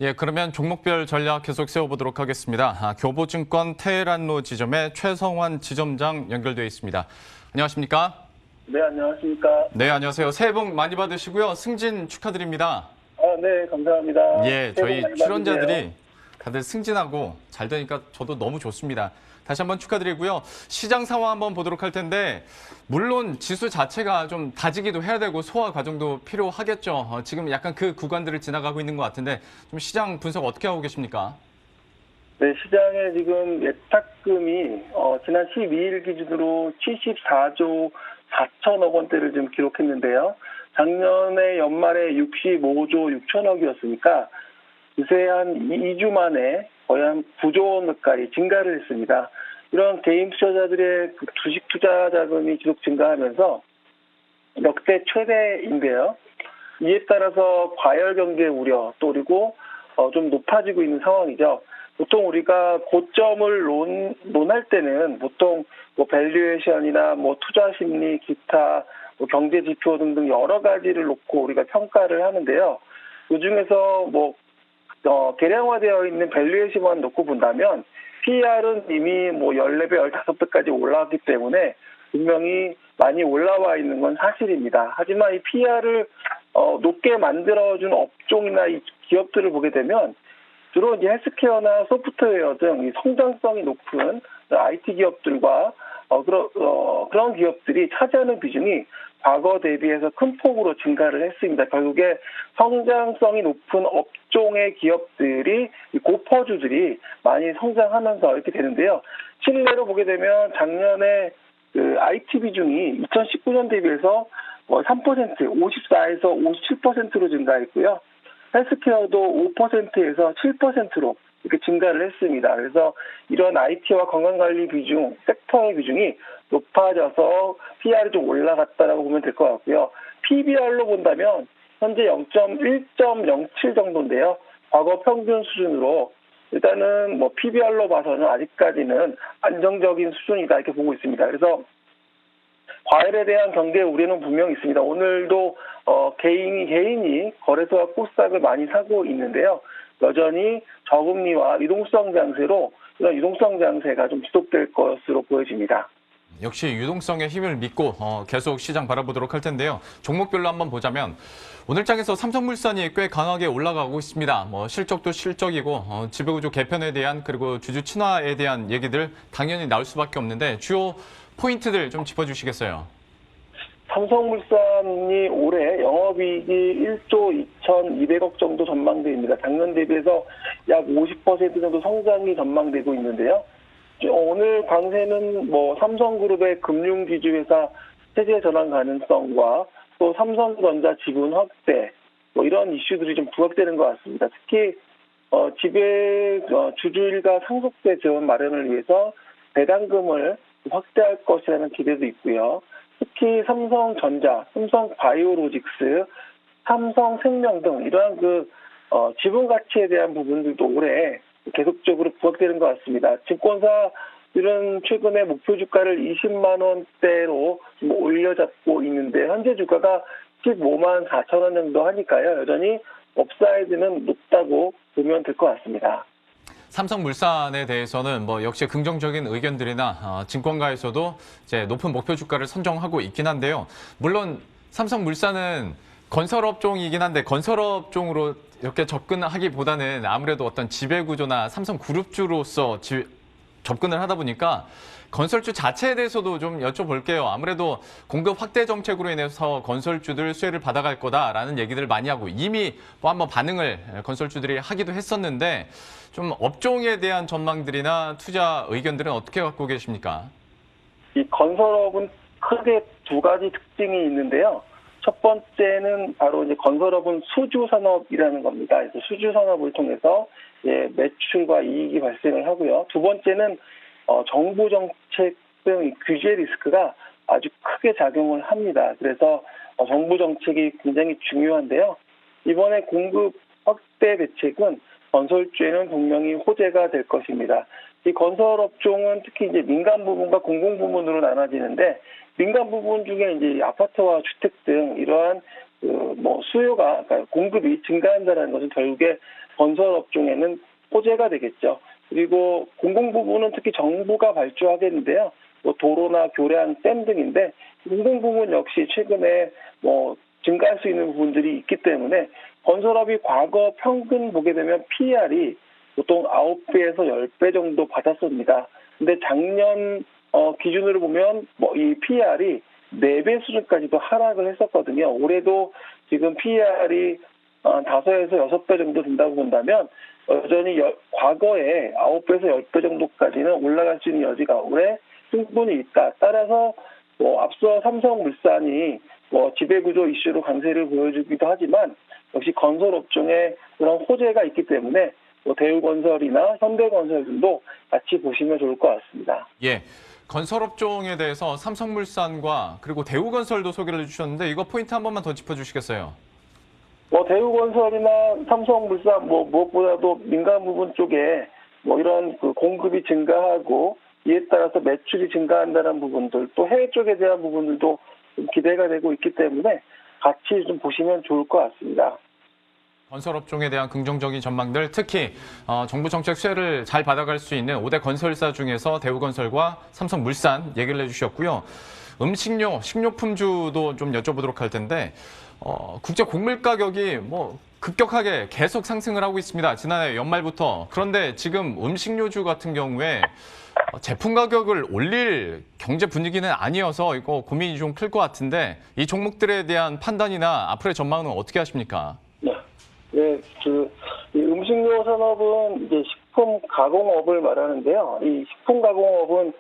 예, 그러면 종목별 전략 계속 세워보도록 하겠습니다. 교보증권 테헤란로 지점의 최성환 지점장 연결되어 있습니다. 안녕하십니까? 네, 안녕하십니까. 네, 안녕하세요. 새해 복 많이 받으시고요. 승진 축하드립니다. 네, 감사합니다. 예, 새해 복 저희 많이 출연자들이 받으세요. 다들 승진하고 잘 되니까 저도 너무 좋습니다. 다시 한번 축하드리고요. 시장 상황 한번 보도록 할 텐데 물론 지수 자체가 좀 다지기도 해야 되고 소화 과정도 필요하겠죠. 지금 약간 그 구간들을 지나가고 있는 것 같은데 좀 시장 분석 어떻게 하고 계십니까? 네, 시장에 지금 예탁금이 지난 12일 기준으로 74조 4천억 원대를 지금 기록했는데요. 작년에 연말에 65조 6천억이었으니까 그새 한 2주 만에 거의 한 9조 원 가까이 증가를 했습니다. 이런 개인 투자자들의 그 주식 투자 자금이 계속 증가하면서 역대 최대인데요. 이에 따라서 과열 경계 우려 또 그리고 좀 높아지고 있는 상황이죠. 보통 우리가 고점을 논할 때는 보통 뭐 밸류에이션이나 뭐 투자 심리, 기타 뭐 경제 지표 등등 여러 가지를 놓고 우리가 평가를 하는데요. 그 중에서 뭐 계량화되어 있는 밸류에이션만 놓고 본다면 PER은 이미 뭐 14배, 15배까지 올라왔기 때문에 분명히 많이 올라와 있는 건 사실입니다. 하지만 이 PER을 높게 만들어준 업종이나 이 기업들을 보게 되면 주로 이제 헬스케어나 소프트웨어 등 이 성장성이 높은 IT 기업들과 그런 기업들이 차지하는 비중이 과거 대비해서 큰 폭으로 증가를 했습니다. 결국에 성장성이 높은 업종의 기업들이 고퍼주들이 많이 성장하면서 이렇게 되는데요. 실내로 보게 되면 작년에 그 IT 비중이 2019년 대비해서 3%, 54에서 57%로 증가했고요. 헬스케어도 5%에서 7%로 이렇게 증가를 했습니다. 그래서 이런 IT와 건강관리 비중, 섹터의 비중이 높아져서 PR이 좀 올라갔다라고 보면 될 것 같고요. PBR로 본다면 현재 1.07 정도인데요. 과거 평균 수준으로 일단은 뭐 PBR로 봐서는 아직까지는 안정적인 수준이다 이렇게 보고 있습니다. 그래서 과열에 대한 경계 우려는 분명히 있습니다. 오늘도 개인이 거래소와 코스닥을 많이 사고 있는데요. 여전히 저금리와 유동성 장세로 이런 유동성 장세가 좀 지속될 것으로 보여집니다. 역시 유동성의 힘을 믿고 계속 시장 바라보도록 할 텐데요. 종목별로 한번 보자면 오늘 장에서 삼성물산이 꽤 강하게 올라가고 있습니다. 실적도 실적이고 지배구조 개편에 대한 그리고 주주 친화에 대한 얘기들 당연히 나올 수밖에 없는데 주요 포인트들 좀 짚어주시겠어요? 삼성물산이 올해 영업이익이 1조 2,200억 정도 전망됩니다. 작년 대비해서 약 50% 정도 성장이 전망되고 있는데요. 오늘 강세는 뭐 삼성그룹의 금융기주회사 체제 전환 가능성과 또 삼성전자 지분 확대 뭐 이런 이슈들이 좀 부각되는 것 같습니다. 특히 주주 일가 상속세 지원 마련을 위해서 배당금을 확대할 것이라는 기대도 있고요. 특히 삼성전자, 삼성바이오로직스, 삼성생명 등 이러한 지분 가치에 대한 부분들도 올해 계속적으로 부각되는 것 같습니다. 증권사들은 최근에 목표 주가를 20만 원대로 올려잡고 있는데 현재 주가가 15만 4천 원 정도 하니까요. 여전히 업사이드는 높다고 보면 될 것 같습니다. 삼성물산에 대해서는 역시 긍정적인 의견들이나 증권가에서도 이제 높은 목표 주가를 선정하고 있긴 한데요. 물론 삼성물산은 건설업종이긴 한데 건설업종으로 이렇게 접근하기보다는 아무래도 어떤 지배구조나 삼성그룹주로서 접근을 하다 보니까 건설주 자체에 대해서도 좀 여쭤볼게요. 아무래도 공급 확대 정책으로 인해서 건설주들 수혜를 받아갈 거다라는 얘기들을 많이 하고 이미 한번 반응을 건설주들이 하기도 했었는데 좀 업종에 대한 전망들이나 투자 의견들은 어떻게 갖고 계십니까? 이 건설업은 크게 두 가지 특징이 있는데요. 첫 번째는 바로 이제 건설업은 수주 산업이라는 겁니다. 그래서 수주 산업을 통해서 매출과 이익이 발생을 하고요. 두 번째는 정부 정책 등 규제 리스크가 아주 크게 작용을 합니다. 그래서 정부 정책이 굉장히 중요한데요. 이번에 공급 확대 대책은 건설주에는 분명히 호재가 될 것입니다. 이 건설업종은 특히 이제 민간 부분과 공공 부문으로 나눠지는데 민간 부분 중에 이제 아파트와 주택 등 이러한 수요가, 그러니까 공급이 증가한다는 것은 결국에 건설 업종에는 호재가 되겠죠. 그리고 공공 부문은 특히 정부가 발주하겠는데요. 도로나 교량, 댐 등인데 공공 부문 역시 최근에 증가할 수 있는 부분들이 있기 때문에 건설업이 과거 평균 보게 되면 PER이 보통 9배에서 10배 정도 받았습니다. 근데 작년 기준으로 보면 이 PER이 4배 수준까지도 하락을 했었거든요. 올해도 지금 PER이 5에서 6배 정도 된다고 본다면 여전히 과거에 9배에서 10배 정도까지는 올라갈 수 있는 여지가 올해 충분히 있다. 따라서 앞서 삼성물산이 지배구조 이슈로 강세를 보여주기도 하지만 역시 건설업종에 그런 호재가 있기 때문에 대우건설이나 현대건설 등도 같이 보시면 좋을 것 같습니다. 예. 건설업종에 대해서 삼성물산과 그리고 대우건설도 소개를 해주셨는데 이거 포인트 한 번만 더 짚어주시겠어요? 대우건설이나 삼성물산 무엇보다도 민간 부분 쪽에 이런 공급이 증가하고 이에 따라서 매출이 증가한다는 부분들 또 해외 쪽에 대한 부분들도 좀 기대가 되고 있기 때문에 같이 좀 보시면 좋을 것 같습니다. 건설업종에 대한 긍정적인 전망들, 특히 정부 정책 수혜를 잘 받아갈 수 있는 5대 건설사 중에서 대우건설과 삼성물산 얘기를 해주셨고요. 음식료, 식료품주도 좀 여쭤보도록 할 텐데 국제 곡물 가격이 급격하게 계속 상승을 하고 있습니다. 지난해 연말부터. 그런데 지금 음식료주 같은 경우에 제품 가격을 올릴 경제 분위기는 아니어서 이거 고민이 좀 클 것 같은데 이 종목들에 대한 판단이나 앞으로의 전망은 어떻게 하십니까? 네, 이 음식료 산업은 이제 식품 가공업을 말하는데요. 이 식품 가공업은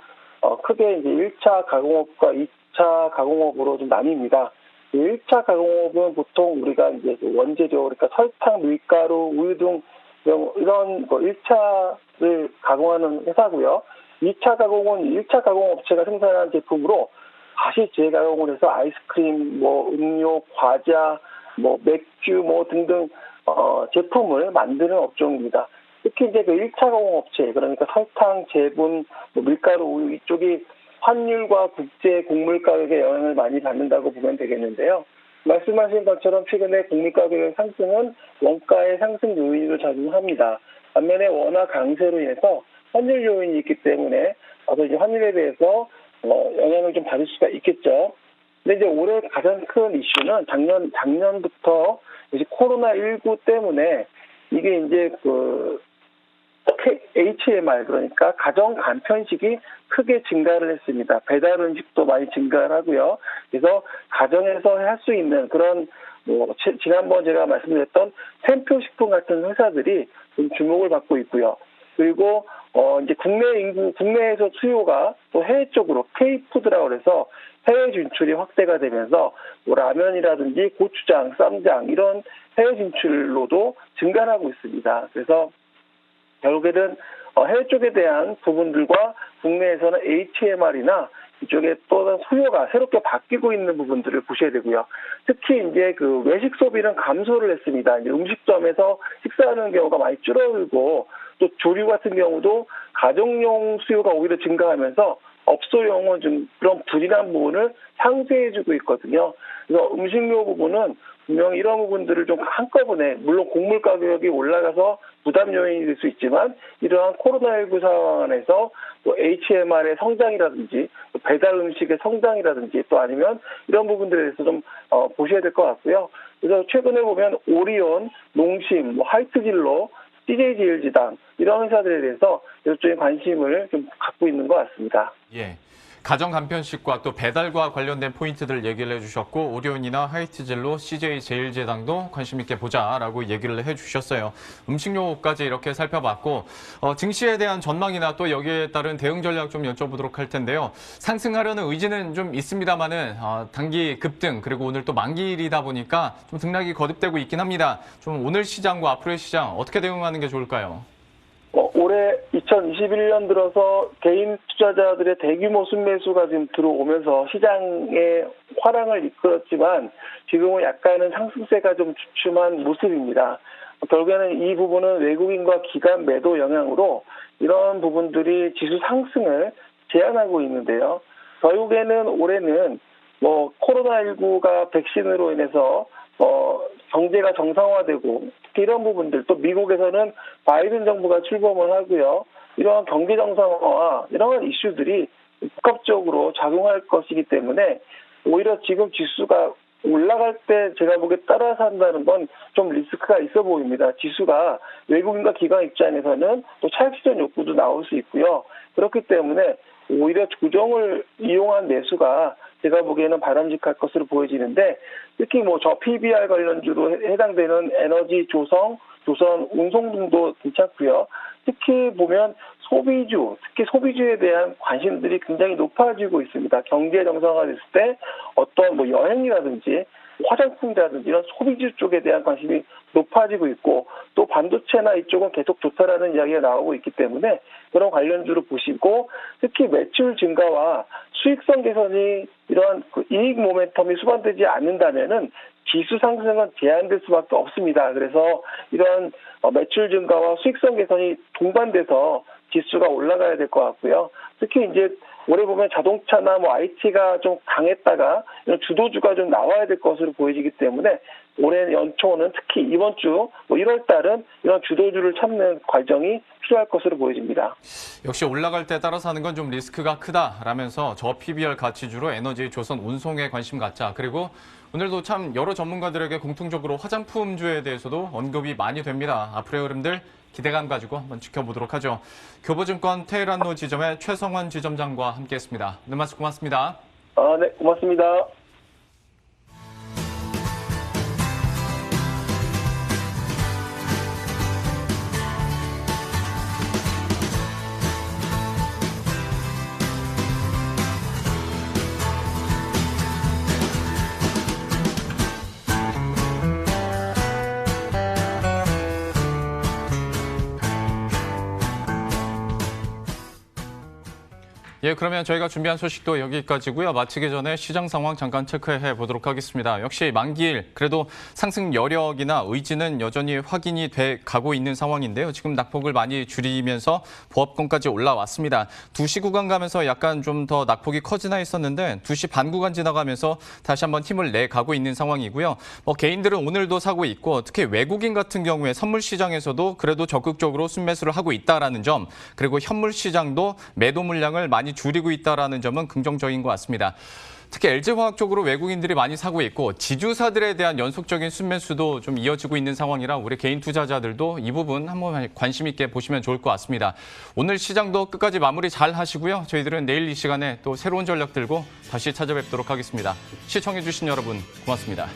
크게 이제 1차 가공업과 2차 가공업으로 좀 나뉩니다. 1차 가공업은 보통 우리가 이제 원재료, 그러니까 설탕, 밀가루, 우유 등 이런 1차를 가공하는 회사고요. 2차 가공은 1차 가공업체가 생산한 제품으로 다시 재가공을 해서 아이스크림, 음료, 과자, 맥주 등등 제품을 만드는 업종입니다. 특히 이제 1차 가공업체, 그러니까 설탕, 제분, 밀가루, 우유 이쪽이 환율과 국제 곡물 가격에 영향을 많이 받는다고 보면 되겠는데요. 말씀하신 것처럼 최근에 곡물 가격의 상승은 원가의 상승 요인으로 작용합니다. 반면에 워낙 강세로 인해서 환율 요인이 있기 때문에 이제 환율에 대해서 영향을 좀 받을 수가 있겠죠. 근데 이제 올해 가장 큰 이슈는 작년부터 이제 코로나19 때문에 이게 이제 HMR, 그러니까 가정 간편식이 크게 증가를 했습니다. 배달 음식도 많이 증가를 하고요. 그래서 가정에서 할 수 있는 그런 지난번 제가 말씀드렸던 샘표 식품 같은 회사들이 좀 주목을 받고 있고요. 그리고 이제 국내에서 수요가 또 해외 쪽으로 K푸드라고 해서 해외 진출이 확대가 되면서 라면이라든지 고추장, 쌈장 이런 해외 진출로도 증가하고 있습니다. 그래서 결국에는 해외 쪽에 대한 부분들과 국내에서는 HMR이나 이쪽에 또 수요가 새롭게 바뀌고 있는 부분들을 보셔야 되고요. 특히 이제 외식 소비는 감소를 했습니다. 이제 음식점에서 식사하는 경우가 많이 줄어들고 또 조류 같은 경우도 가정용 수요가 오히려 증가하면서 업소용은 좀 그런 부진한 부분을 상쇄해주고 있거든요. 그래서 음식료 부분은 분명히 이런 부분들을 좀 한꺼번에 물론 곡물 가격이 올라가서 부담 요인이 될 수 있지만 이러한 코로나19 상황 안에서 또 HMR의 성장이라든지 또 배달 음식의 성장이라든지 또 아니면 이런 부분들에 대해서 좀 보셔야 될 것 같고요. 그래서 최근에 보면 오리온, 농심, 하이트진로, CJ제일제당 이런 회사들에 대해서 일종의 관심을 좀 갖고 있는 것 같습니다. 예. 가정 간편식과 또 배달과 관련된 포인트들 얘기를 해주셨고 오리온이나 하이트젤로, CJ제일제당도 관심 있게 보자라고 얘기를 해주셨어요. 음식료까지 이렇게 살펴봤고 증시에 대한 전망이나 또 여기에 따른 대응 전략 좀 여쭤보도록 할 텐데요. 상승하려는 의지는 좀 있습니다만은 단기 급등 그리고 오늘 또 만기일이다 보니까 좀 등락이 거듭되고 있긴 합니다. 좀 오늘 시장과 앞으로의 시장 어떻게 대응하는 게 좋을까요? 올해 2021년 들어서 개인 투자자들의 대규모 순매수가 지금 들어오면서 시장의 화랑을 이끌었지만 지금은 약간은 상승세가 좀 주춤한 모습입니다. 결국에는 이 부분은 외국인과 기관 매도 영향으로 이런 부분들이 지수 상승을 제한하고 있는데요. 결국에는 올해는 코로나19가 백신으로 인해서 경제가 정상화되고 특히 이런 부분들 또 미국에서는 바이든 정부가 출범을 하고요. 이러한 경제 정상화와 이러한 이슈들이 복합적으로 작용할 것이기 때문에 오히려 지금 지수가 올라갈 때 제가 보기에 따라서 한다는 건 좀 리스크가 있어 보입니다. 지수가 외국인과 기관 입장에서는 또 차익 실현 욕구도 나올 수 있고요. 그렇기 때문에 오히려 조정을 이용한 매수가 제가 보기에는 바람직할 것으로 보여지는데 특히 뭐 저 PBR 관련주로 해당되는 에너지, 조선, 운송 등도 괜찮고요. 특히 보면 소비주, 특히 소비주에 대한 관심들이 굉장히 높아지고 있습니다. 경제 정상화 됐을 때 어떤 뭐 여행이라든지 화장품이라든지 이런 소비주 쪽에 대한 관심이 높아지고 있고 또 반도체나 이쪽은 계속 좋다라는 이야기가 나오고 있기 때문에 그런 관련주로 보시고 특히 매출 증가와 수익성 개선이 이러한 그 이익 모멘텀이 수반되지 않는다면은 지수 상승은 제한될 수밖에 없습니다. 그래서 이런 매출 증가와 수익성 개선이 동반돼서 지수가 올라가야 될 것 같고요. 특히 이제 올해 보면 자동차나 뭐 IT가 좀 강했다가 이런 주도주가 좀 나와야 될 것으로 보여지기 때문에 올해 연초는 특히 이번 주 1월 달은 이런 주도주를 찾는 과정이 필요할 것으로 보여집니다. 역시 올라갈 때 따라서 하는 건 좀 리스크가 크다라면서 저 PBR 가치주로 에너지, 조선, 운송에 관심 갖자. 그리고 오늘도 참 여러 전문가들에게 공통적으로 화장품주에 대해서도 언급이 많이 됩니다. 앞으로의 흐름들 기대감 가지고 한번 지켜보도록 하죠. 교보증권 테헤란로 지점의 최성환 지점장과 함께했습니다. 오늘 말씀 고맙습니다. 네, 고맙습니다. 예, 그러면 저희가 준비한 소식도 여기까지고요. 마치기 전에 시장 상황 잠깐 체크해 보도록 하겠습니다. 역시 만기일 그래도 상승 여력이나 의지는 여전히 확인이 돼 가고 있는 상황인데요. 지금 낙폭을 많이 줄이면서 보합권까지 올라왔습니다. 2시 구간 가면서 약간 좀 더 낙폭이 커지나 했었는데 2시 반 구간 지나가면서 다시 한번 힘을 내 가고 있는 상황이고요. 개인들은 오늘도 사고 있고 특히 외국인 같은 경우에 선물 시장에서도 그래도 적극적으로 순매수를 하고 있다라는 점, 그리고 현물 시장도 매도 물량을 많이 줄이고 있다는 점은 긍정적인 것 같습니다. 특히 LG화학 쪽으로 외국인들이 많이 사고 있고 지주사들에 대한 연속적인 순매수도 좀 이어지고 있는 상황이라 우리 개인 투자자들도 이 부분 한번 관심 있게 보시면 좋을 것 같습니다. 오늘 시장도 끝까지 마무리 잘 하시고요. 저희들은 내일 이 시간에 또 새로운 전략 들고 다시 찾아뵙도록 하겠습니다. 시청해주신 여러분 고맙습니다.